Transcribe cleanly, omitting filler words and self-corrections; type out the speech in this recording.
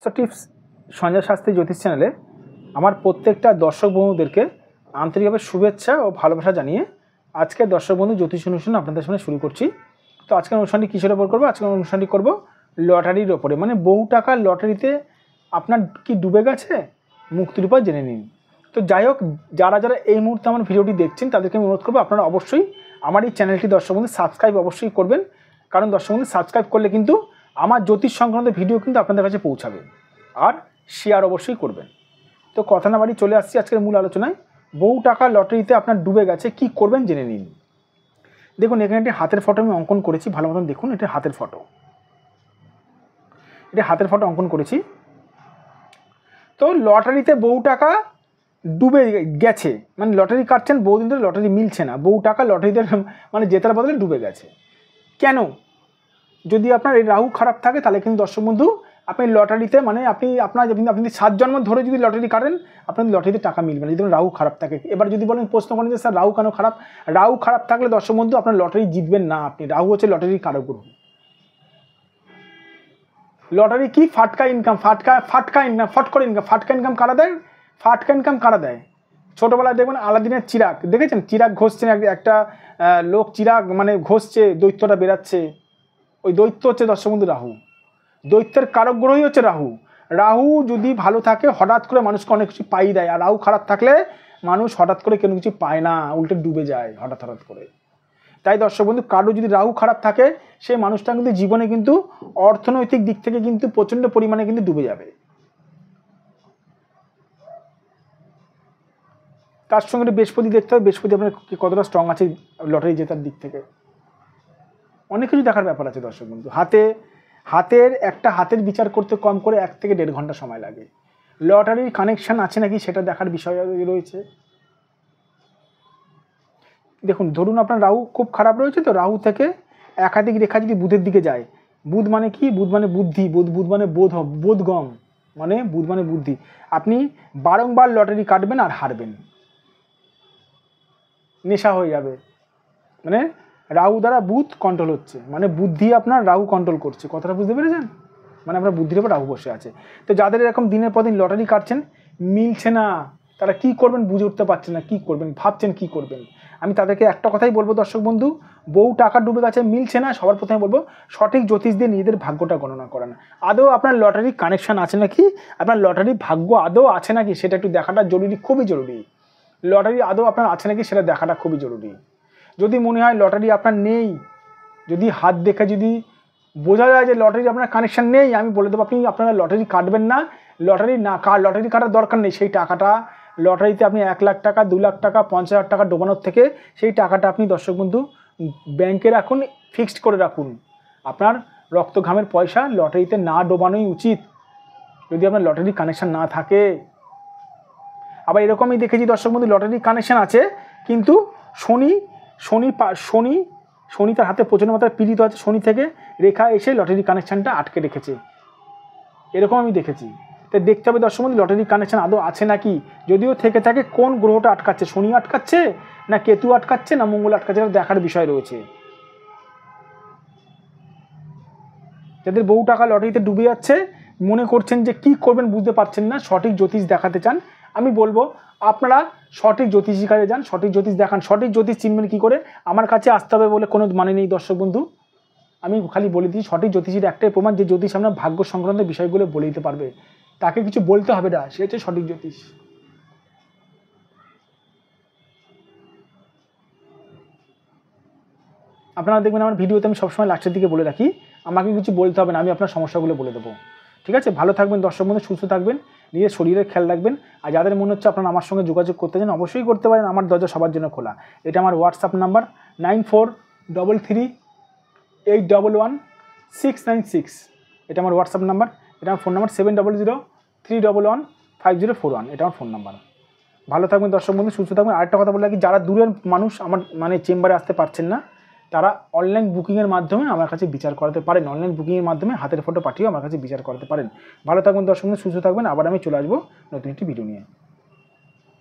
So tips Sanjay Shastri জ্যোতিষ চ্যানেলে আমার প্রত্যেকটা দর্শক বন্ধুদেরকে আন্তরিকভাবে শুভেচ্ছা ও ভালোবাসা জানিয়ে আজকে দর্শক বন্ধু জ্যোতিষ অনুষ্ঠান আপনাদের সামনে শুরু করছি। তো আজকের অনুষ্ঠানটি কিসের ওপর করবো? আজকের অনুষ্ঠানটি করব লটারির ওপরে, মানে বহু টাকার লটারিতে আপনার কি ডুবে গেছে, মুক্তির উপায় জেনে নিন। তো যাই হোক, যারা যারা এই মুহূর্তে আমার ভিডিওটি দেখছেন তাদেরকে আমি অনুরোধ করবো আপনারা অবশ্যই আমার এই চ্যানেলটি দর্শক বন্ধু সাবস্ক্রাইব অবশ্যই করবেন, কারণ দর্শক বন্ধু সাবস্ক্রাইব করলে কিন্তু আমার জ্যোতিষ সংক্রান্ত ভিডিও কিন্তু আপনাদের কাছে পৌঁছাবে, আর শেয়ার অবশ্যই করবেন। তো কথা না বাড়ি চলে আসছি আজকের মূল আলোচনায়। বহু টাকা লটারিতে আপনার ডুবে গেছে, কি করবেন জেনে নিন। দেখুন, এখানে একটি হাতের ফটো আমি অঙ্কন করেছি, ভালো মতন দেখুন। এটা হাতের ফটো, এটা হাতের ফটো অঙ্কন করেছি। তো লটারিতে বহু টাকা ডুবে গেছে, মানে লটারি কাটছেন বহুদিন ধরে, লটারি মিলছে না, বহু টাকা লটারিতে মানে জেতার বদলে ডুবে গেছে। কেন? যদি আপনার এই রাহু খারাপ থাকে তাহলে কিন্তু দর্শক বন্ধু আপনি লটারিতে, মানে আপনি 7 জন্ম ধরে যদি লটারি কাটেন আপনার লটারিতে টাকা মিলবে না, যদি রাহু খারাপ থাকে। এবার যদি বলেন, প্রশ্ন করেন যে স্যার রাহু কেন খারাপ? রাহু খারাপ থাকলে দর্শক বন্ধু আপনার লটারি জিতবেন না আপনি। রাহু হচ্ছে লটারির কারক গ্রহ। লটারি কি? ফাটকা ইনকাম, ফাটকা ইনকাম, ফাটকা ইনকাম কারা দেয়? ফাটকা ইনকাম কারা দেয়? ছোটোবেলায় দেখবেন আলাদিনের চিরাগ দেখেছেন, চিরাগ ঘষছেন, একটা লোক চিরাগ মানে ঘষছে, দৈত্যটা বেরাচ্ছে, ওই দৈত্য হচ্ছে দর্শক বন্ধু রাহু। দৈত্যের কারক গ্রহই হচ্ছে রাহু। রাহু যদি ভালো থাকে হঠাৎ করে মানুষকে অনেক কিছু পাই দেয়, আর রাহু খারাপ থাকলে মানুষ হঠাৎ করে কোনো কিছু পায় না, উল্টে ডুবে যায় হঠাৎ করে। তাই দর্শক বন্ধু, কারো যদি রাহু খারাপ থাকে সেই মানুষটা কিন্তু জীবনে কিন্তু অর্থনৈতিক দিক থেকে কিন্তু প্রচণ্ড পরিমাণে কিন্তু ডুবে যাবে। তার সঙ্গে বৃহস্পতি দেখতে হবে, বৃহস্পতি আপনার কতটা স্ট্রং আছে লটারি জেতার দিক থেকে। অনেক কিছু দেখার ব্যাপার আছে দর্শক বন্ধু। হাতের বিচার করতে কম করে 1 থেকে 1.5 ঘন্টা সময় লাগে। লটারির কানেকশন আছে নাকি সেটা দেখার বিষয় রয়েছে। দেখুন, ধরুন আপনার রাহু খুব খারাপ রয়েছে, তো রাহু থেকে একাধিক রেখা যদি বুধের দিকে যায়, বুধ মানে কি? বুধ মানে বুদ্ধি, বুধ মানে বোধগম, মানে বুধ মানে বুদ্ধি। আপনি বারংবার লটারি কাটবেন আর হারবেন, নেশা হয়ে যাবে। মানে রাহু দ্বারা বুধ কন্ট্রোল হচ্ছে, মানে বুদ্ধি আপনার রাহু কন্ট্রোল করছে। কথাটা বুঝতে পেরেছেন? মানে আপনার বুদ্ধির উপর রাহু বসে আছে। তো যাদের এরকম দিনের পর দিন লটারি কাটছেন, মিলছে না, তারা কি করবেন বুঝে উঠতে পারছেন না, কি করবেন ভাবছেন কি করবেন। আমি তাদেরকে একটা কথাই বলবো দর্শক বন্ধু, বহু টাকা ডুবে গেছে, মিলছে না, সবার প্রথমে বলবো সঠিক জ্যোতিষ দিয়ে নিজেদের ভাগ্যটা গণনা করান। আদৌ আপনার লটারি কানেকশন আছে নাকি, আপনার লটারি ভাগ্য আদৌ আছে নাকি সেটা একটু দেখাটা জরুরি, খুবই জরুরি। লটারি আদৌ আপনার আছে নাকি সেটা দেখাটা খুবই জরুরি। যদি মনে হয় লটারি আপনার নেই, যদি হাত দেখে যদি বোঝা যায় যে লটারি আপনার কানেকশন নেই, আমি বলে দেবো আপনি আপনারা লটারি কাটবেন না। লটারি কাটার দরকার নেই। সেই টাকাটা লটারিতে আপনি 1 লাখ টাকা, 2 লাখ টাকা, 50,000 টাকা ডোবানোর থেকে সেই টাকাটা আপনি দর্শক বন্ধু ব্যাংকে রাখুন, ফিক্সড করে রাখুন। আপনার রক্ত ঘামের পয়সা লটারিতে না ডোবানোই উচিত যদি আপনার লটারি কানেকশন না থাকে। আবার এরকমই দেখেছি দর্শক বন্ধু, লটারি কানেকশন আছে কিন্তু শনি তার হাতে প্রচণ্ড মাত্রায় পীড়িত আছে, শনি থেকে রেখা এসে লটারি কানেকশানটা আটকে রেখেছে, এরকম আমি দেখেছি। তাই দেখতে হবে দর্শক বন্ধু লটারি কানেকশান আদৌ আছে নাকি। যদিও থেকে থাকে কোন গ্রহটা আটকাচ্ছে, শনি আটকাচ্ছে না কেতু আটকাচ্ছে না মঙ্গল আটকাচ্ছে, এটা দেখার বিষয় রয়েছে। যাদের বহু টাকা লটারিতে ডুবে যাচ্ছে, মনে করছেন যে কি করবেন বুঝতে পারছেন না, সঠিক জ্যোতিষ দেখাতে চান, আমি বলবো আপনারা সঠিক জ্যোতিষীর কাছে যান, সঠিক জ্যোতিষ দেখান। সঠিক জ্যোতিষ চিনবেন কী করে? আমার কাছে আসতে হবে বলে কোনো মানে নেই দর্শক বন্ধু। আমি খালি বলে দিই, সঠিক জ্যোতিষীর একটাই প্রমাণ, যে জ্যোতিষ আপনার ভাগ্য সংক্রান্ত বিষয়গুলো বলে দিতে পারবে, তাকে কিছু বলতে হবে না, সে হচ্ছে সঠিক জ্যোতিষ। আপনারা দেখবেন আমার ভিডিওতে আমি সবসময় লাস্টের দিকে বলে রাখি, আমাকে কিছু বলতে হবে না, আমি আপনার সমস্যাগুলো বলে দেবো। ঠিক আছে? ভালো থাকবেন দর্শক বন্ধু, সুস্থ থাকবেন, নিজের শরীরের খেয়াল রাখবেন। আর যাদের মনে হচ্ছে আপনারা আমার সঙ্গে যোগাযোগ করতে চান, অবশ্যই করতে পারেন, আমার দরজা সবার জন্য খোলা। এটা আমার হোয়াটসঅ্যাপ নাম্বার 9433811696। এটা আমার হোয়াটসঅ্যাপ নাম্বার, এটা আমার ফোন নাম্বার 7003115041। এটা আমার ফোন নাম্বার। ভালো থাকবেন দর্শক বন্ধু, সুস্থ থাকবেন। আরেকটা কথা বলে রাখি, যারা দূরের মানুষ আমার মানে চেম্বারে আসতে পারছেন না, তারা অনলাইন বুকিংয়ের মাধ্যমে আমার কাছে বিচার করাতে পারেন। অনলাইন বুকিংয়ের মাধ্যমে হাতের ফটো পাঠিয়েও আমার কাছে বিচার করাতে পারেন। ভালো থাকবেন দর্শক বন্ধু, সুস্থ থাকবেন। আবার আমি চলে আসবো নতুন একটি ভিডিও নিয়ে।